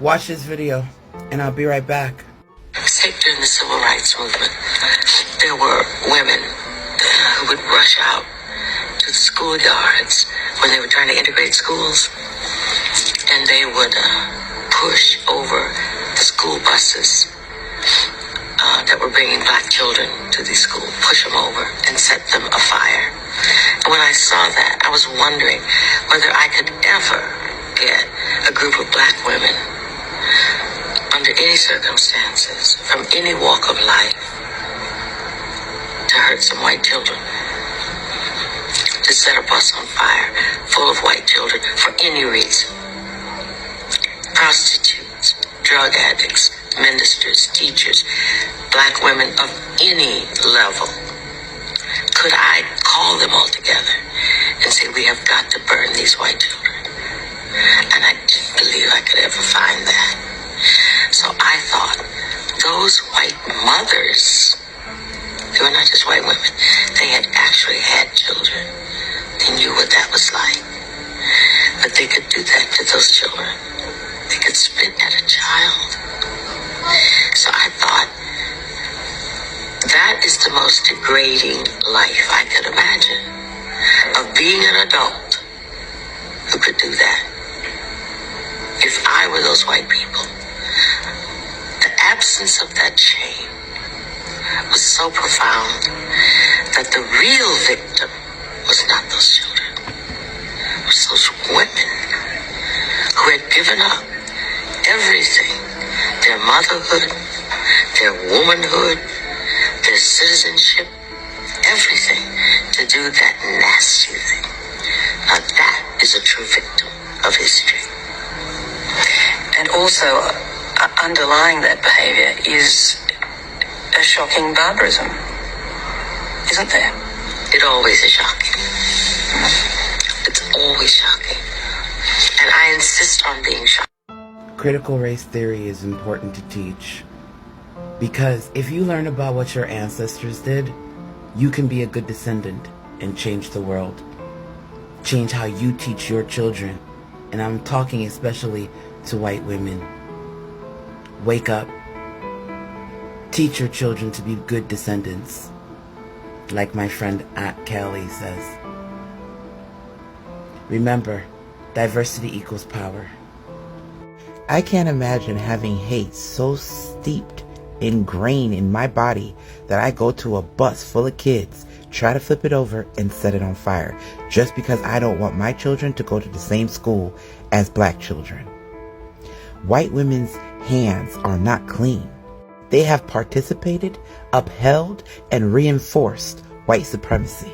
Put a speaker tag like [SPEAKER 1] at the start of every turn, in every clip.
[SPEAKER 1] Watch this video, and I'll be right back.
[SPEAKER 2] Say during the civil rights movement, there were women who would rush out to the schoolyards when they were trying to integrate schools, and they would push over the school buses that were bringing black children to these schools, push them over and set them afire. And when I saw that, I was wondering whether I could ever get a group of black women under any circumstances, from any walk of life, to hurt some white children, to set a bus on fire full of white children for any reason. Prostitutes, drug addicts, ministers, teachers, black women of any level. Could I call them all together and say, we have got to burn these white children? And I didn't believe I could ever find that. So I thought, those white mothers, they were not just white women, they had actually had children. They knew what that was like. But they could do that to those children. They could spit at a child. So I thought, that is the most degrading life I could imagine, of being an adult who could do that. If I were those white people, the absence of that shame was so profound that the real victim was not those children. It was those women who had given up everything, their motherhood, their womanhood, their citizenship, everything, to do that nasty thing. Now that is a true victim of history.
[SPEAKER 3] And also, underlying that behaviour is a shocking barbarism, isn't there?
[SPEAKER 2] It always is shocking. It's always shocking. And I insist on being shocked.
[SPEAKER 1] Critical race theory is important to teach, because if you learn about what your ancestors did, you can be a good descendant and change the world. Change how you teach your children. And I'm talking especially to white women. Wake up. Teach your children to be good descendants, like my friend Aunt Kelly says. Remember, diversity equals power. I can't imagine having hate so steeped, ingrained in my body that I go to a bus full of kids, try to flip it over and set it on fire, just because I don't want my children to go to the same school as black children. White women's hands are not clean. They have participated, upheld, and reinforced white supremacy.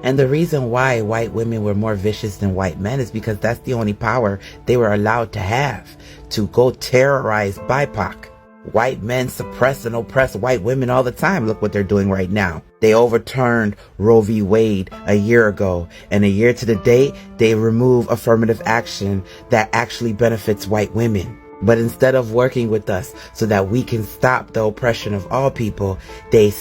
[SPEAKER 1] And the reason why white women were more vicious than white men is because that's the only power they were allowed to have, to go terrorize BIPOC. White men suppress and oppress white women all the time. Look what they're doing right now. They overturned Roe v. Wade a year ago, and a year to the date, they remove affirmative action that actually benefits white women. But instead of working with us so that we can stop the oppression of all people, they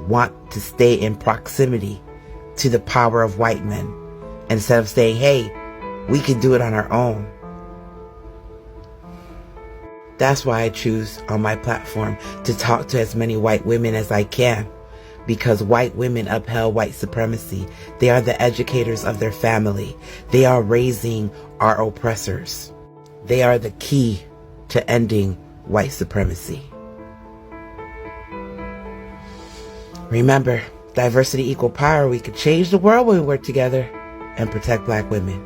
[SPEAKER 1] want to stay in proximity to the power of white men, instead of saying, hey, we can do it on our own. That's why I choose on my platform to talk to as many white women as I can, because white women upheld white supremacy. They are the educators of their family. They are raising our oppressors. They are the key to ending white supremacy. Remember, diversity equal power. We could change the world when we work together and protect black women.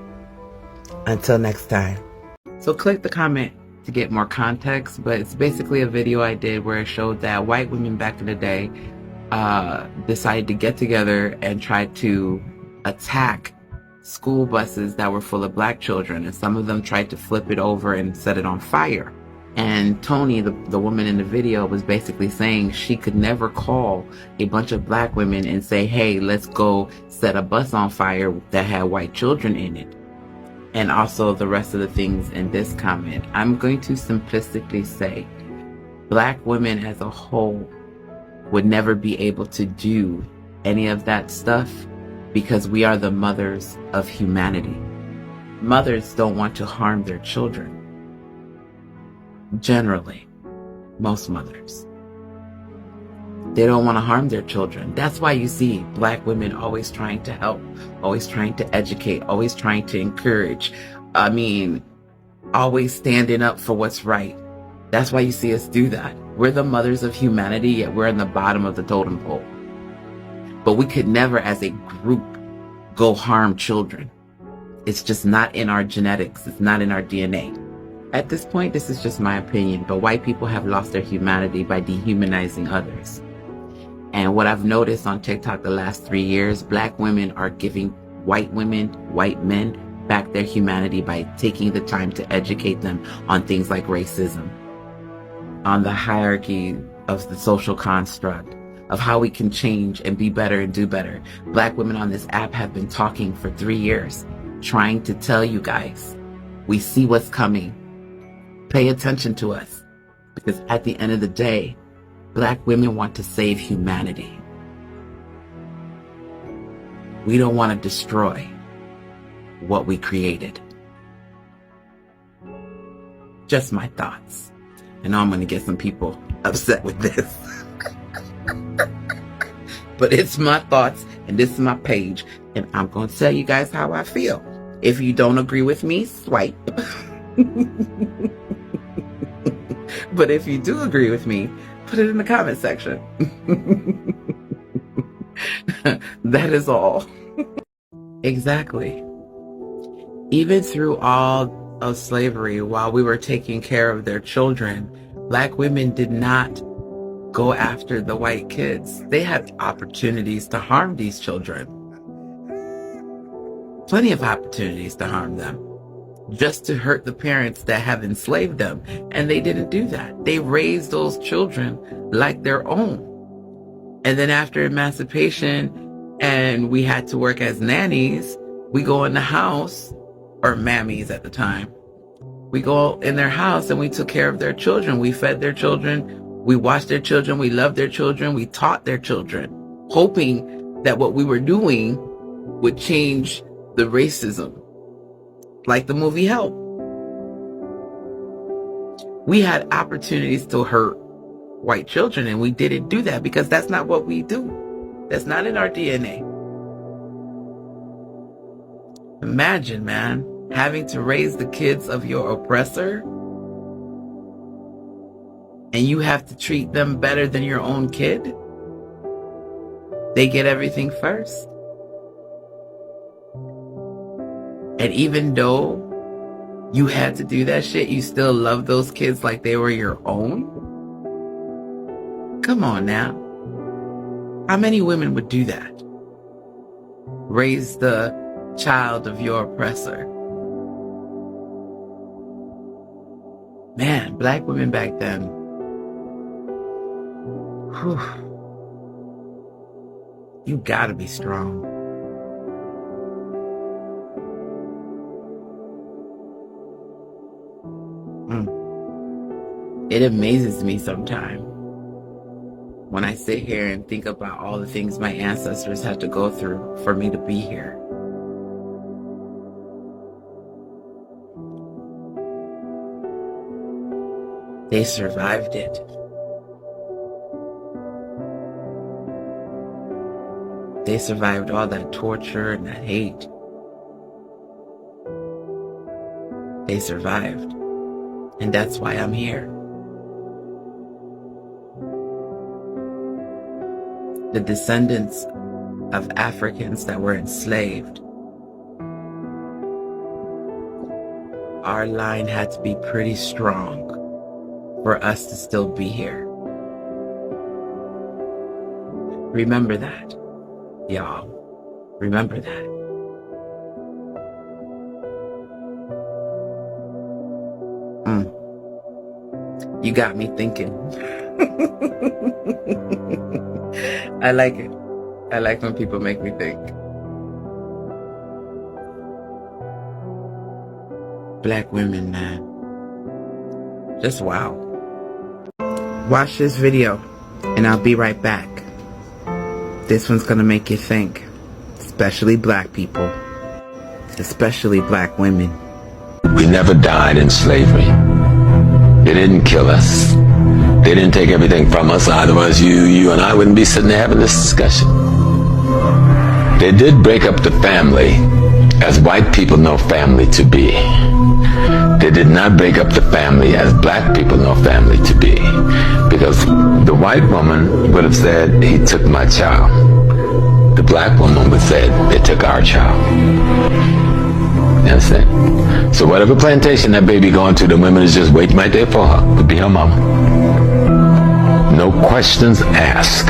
[SPEAKER 1] Until next time. So click the comment to get more context, but it's basically a video I did where it showed that white women back in the day decided to get together and try to attack school buses that were full of black children, and some of them tried to flip it over and set it on fire. And Tony, the woman in the video, was basically saying she could never call a bunch of black women and say, hey, let's go set a bus on fire that had white children in it. And also the rest of the things in this comment. I'm going to simplistically say, black women as a whole would never be able to do any of that stuff because we are the mothers of humanity. Mothers don't want to harm their children. Generally, most mothers. They don't want to harm their children. That's why you see Black women always trying to help, always trying to educate, always trying to encourage. Always standing up for what's right. That's why you see us do that. We're the mothers of humanity, yet we're in the bottom of the totem pole. But we could never, as a group, go harm children. It's just not in our genetics. It's not in our DNA. At this point, this is just my opinion, but white people have lost their humanity by dehumanizing others. And what I've noticed on TikTok the last 3 years, Black women are giving white women, white men, back their humanity by taking the time to educate them on things like racism, on the hierarchy of the social construct, of how we can change and be better and do better. Black women on this app have been talking for 3 years, trying to tell you guys, we see what's coming. Pay attention to us, because at the end of the day, Black women want to save humanity. We don't want to destroy what we created. Just my thoughts. And I'm going to get some people upset with this. But it's my thoughts, and this is my page, and I'm going to tell you guys how I feel. If you don't agree with me, swipe. But if you do agree with me, put it in the comment section. That is all. Exactly. Even through all of slavery, while we were taking care of their children, Black women did not go after the white kids. They had opportunities to harm these children. Plenty of opportunities to harm them, just to hurt the parents that have enslaved them. And they didn't do that. They raised those children like their own. And then after emancipation, and we had to work as nannies, we go in the house, or mammies at the time. We go in their house and we took care of their children. We fed their children. We watched their children. We loved their children. We taught their children, hoping that what we were doing would change the racism. Like the movie Help. We had opportunities to hurt white children, and we didn't do that because that's not what we do. That's not in our DNA. Imagine, man, having to raise the kids of your oppressor, and you have to treat them better than your own kid. They get everything first. And even though you had to do that shit, you still love those kids like they were your own? Come on now. How many women would do that? Raise the child of your oppressor. Man, Black women back then. Whew. You gotta be strong. It amazes me sometimes when I sit here and think about all the things my ancestors had to go through for me to be here. They survived it. They survived all that torture and that hate. They survived. And that's why I'm here. The descendants of Africans that were enslaved, our line had to be pretty strong for us to still be here. Remember that, y'all. Remember that. You got me thinking. I like it. I like when people make me think. Black women, man. Just wow. Watch this video, and I'll be right back. This one's gonna make you think. Especially Black people. Especially Black women.
[SPEAKER 4] We never died in slavery. They didn't kill us. They didn't take everything from us. Otherwise, you and I wouldn't be sitting there having this discussion. They did break up the family as white people know family to be. They did not break up the family as black people know family to be. Because the white woman would have said, he took my child. The black woman would have said, they took our child. You understand? So whatever plantation that baby going to, the women is just waiting right there for her to be her mama. No questions asked.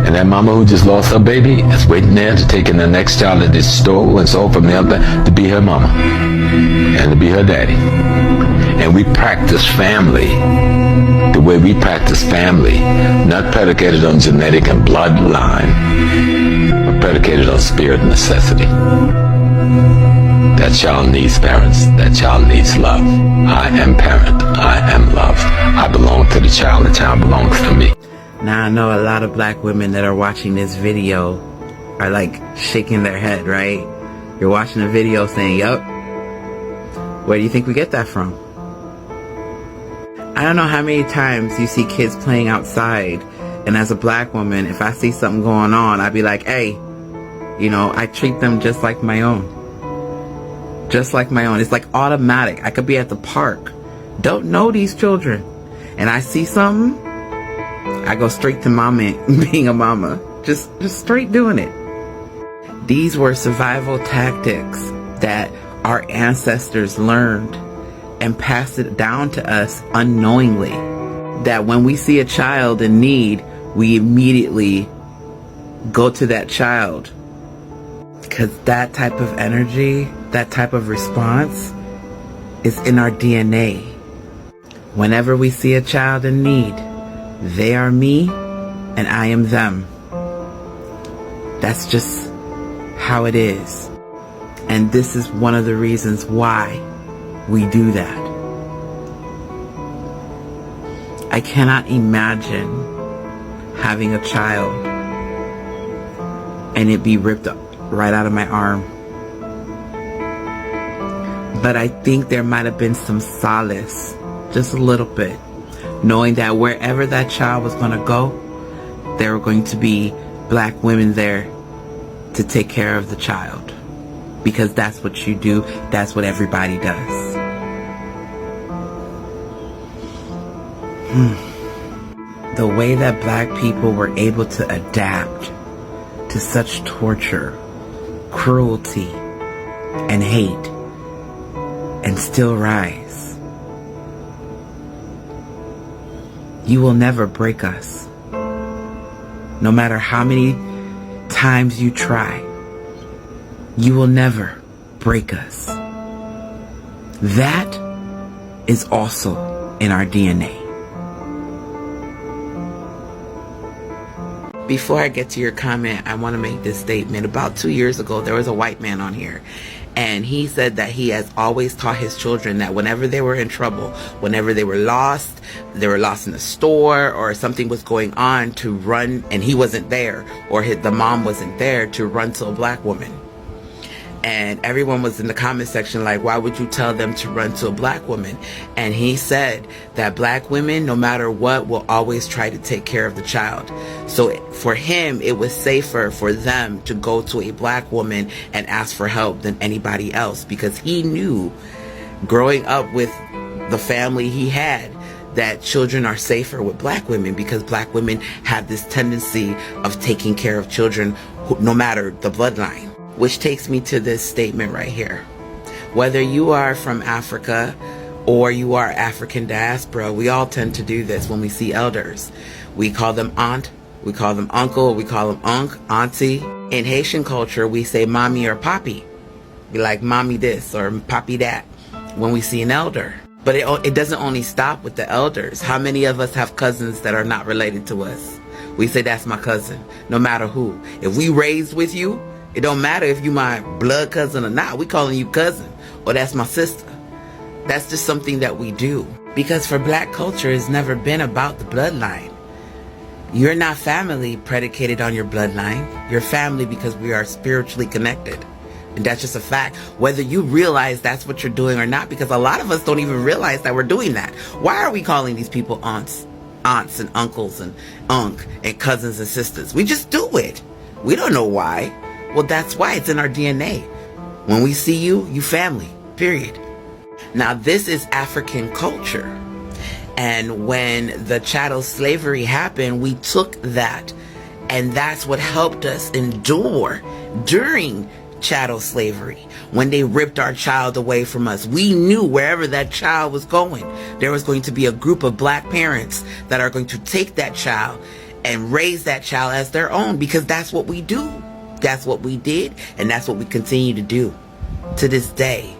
[SPEAKER 4] And that mama who just lost her baby is waiting there to take in the next child that they stole and sold from the other to be her mama and to be her daddy. And we practice family the way we practice family, not predicated on genetic and bloodline, but predicated on spirit and necessity. That child needs parents. That child needs love. I am parent. I am love. I belong to the child belongs to me.
[SPEAKER 1] Now I know a lot of black women that are watching this video are like shaking their head, right? You're watching the video saying, yup, where do you think we get that from? I don't know how many times you see kids playing outside, and as a black woman, if I see something going on, I'd be like, hey, you know, I treat them just like my own. Just like my own. It's like automatic. I could be at the park, don't know these children, and I see something, I go straight to mama, being a mama. Just straight doing it. These were survival tactics that our ancestors learned and passed it down to us unknowingly. That when we see a child in need, we immediately go to that child. Because that type of energy, that type of response is in our DNA. Whenever we see a child in need, they are me and I am them. That's just how it is. And this is one of the reasons why we do that. I cannot imagine having a child and it be ripped up right out of my arm. But I think there might have been some solace, just a little bit, knowing that wherever that child was going to go, there were going to be black women there to take care of the child. Because that's what you do. That's what everybody does. The way that black people were able to adapt to such torture, cruelty, and hate, and still rise. You will never break us. No matter how many times you try, you will never break us. That is also in our DNA. Before I get to your comment, I want to make this statement. About 2 years ago, there was a white man on here, and he said that he has always taught his children that whenever they were in trouble, whenever they were lost in the store, or something was going on, to run, and he wasn't there, or the mom wasn't there, to run to a black woman. And everyone was in the comment section like, why would you tell them to run to a black woman? And he said that black women, no matter what, will always try to take care of the child. So for him, it was safer for them to go to a black woman and ask for help than anybody else, because he knew, growing up with the family he had, that children are safer with black women, because black women have this tendency of taking care of children no matter the bloodline. Which takes me to this statement right here. Whether you are from Africa or you are African diaspora, we all tend to do this when we see elders. We call them aunt, we call them uncle, we call them unc, auntie. In Haitian culture, we say mommy or papi. Be like mommy this or papi that when we see an elder. But it doesn't only stop with the elders. How many of us have cousins that are not related to us? We say that's my cousin, no matter who. If we raised with you, it don't matter if you my blood cousin or not. We calling you cousin, or that's my sister. That's just something that we do. Because for black culture, it's never been about the bloodline. You're not family predicated on your bloodline. You're family because we are spiritually connected. And that's just a fact, whether you realize that's what you're doing or not, because a lot of us don't even realize that we're doing that. Why are we calling these people aunts and uncles and and cousins and sisters? We just do it. We don't know why. Well, that's why. It's in our DNA. When we see you, you family, period. Now, this is African culture. And when the chattel slavery happened, we took that. And that's what helped us endure during chattel slavery. When they ripped our child away from us, we knew wherever that child was going, there was going to be a group of black parents that are going to take that child and raise that child as their own, because that's what we do. That's what we did, and that's what we continue to do to this day.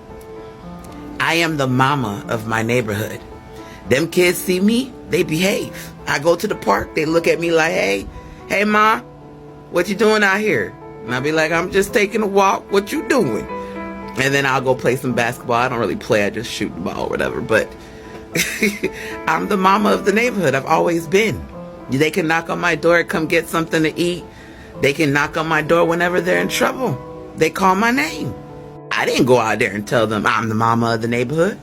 [SPEAKER 1] I am the mama of my neighborhood. Them kids see me, they behave. I go to the park, they look at me like, hey ma, what you doing out here? And I'll be like, I'm just taking a walk. What you doing? And then I'll go play some basketball. I don't really play. I just shoot the ball or whatever. But I'm the mama of the neighborhood. I've always been. They can knock on my door, come get something to eat. They can knock on my door whenever they're in trouble. They call my name. I didn't go out there and tell them I'm the mama of the neighborhood.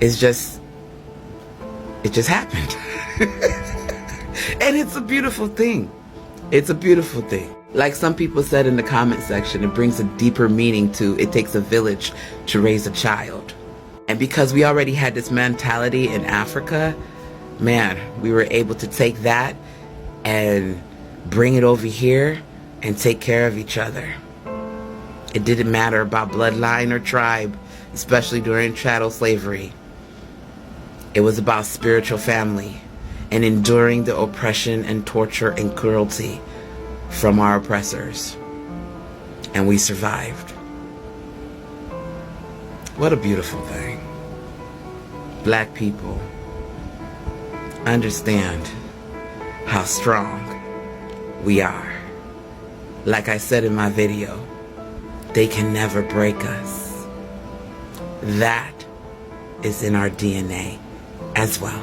[SPEAKER 1] It just happened. And it's a beautiful thing. It's a beautiful thing. Like some people said in the comment section, it brings a deeper meaning to it takes a village to raise a child. And because we already had this mentality in Africa, man, we were able to take that and bring it over here and take care of each other. It didn't matter about bloodline or tribe, especially during chattel slavery. It was about spiritual family and enduring the oppression and torture and cruelty from our oppressors. And we survived. What a beautiful thing. Black people, understand how strong we are. Like I said in my video, they can never break us. That is in our DNA as well.